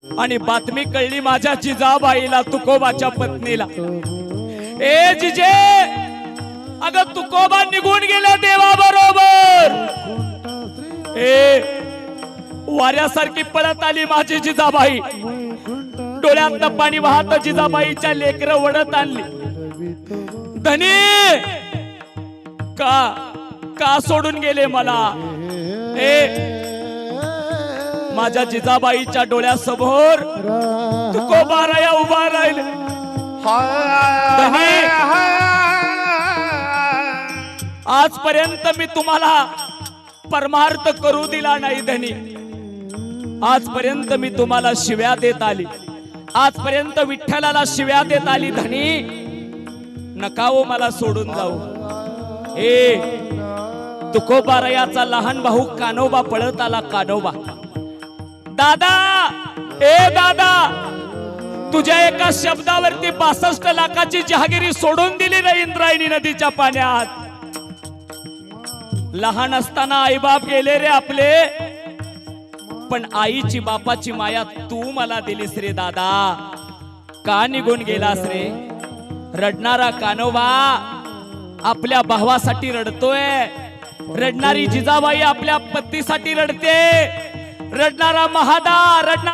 आणि बातमी कळली माझ्या जिजाबाईला, तुकोबाच्या पत्नीला. ए जिजे, अगं तुकोबा निघून गेला देवाबरोबर. ए वाऱ्यासारखी पळत आली माझी जिजाबाई. डोळ्यातलं पाणी वाहत जिजाबाईच्या लेकरं वडत आणली. धनी का सोडून गेले मला? ए माझ्या जिजाबाईच्या डोळ्यासमोर तुकोबाराया उभा राहिले. आजपर्यंत मी तुम्हाला परमार्थ करू दिला नाही धनी. आजपर्यंत मी तुम्हाला शिव्या देत आली. आजपर्यंत विठ्ठलाला शिव्या देत आली धनी. नका हो मला सोडून जाऊ. ए तुकोबारायाचा लहान भाऊ कान्होबा पळत आला. कान्होबा, दादा, ए दादा, तुझ्या एका शब्दावरती 62 लाखाची जहागिरी सोडून दिली ना इंद्रायणी नदीच्या पाण्यात. लहान असताना आईबाप गेले रे आपले, पण आईची बापाची माया तू मला दिलीस रे दादा. का निघून गेलास रे? रडणारा कान्होबा आपल्या भावासाठी रडतोय. रडणारी जिजाबाई आपल्या पतीसाठी रडते. रडणारा महादा, रडणारा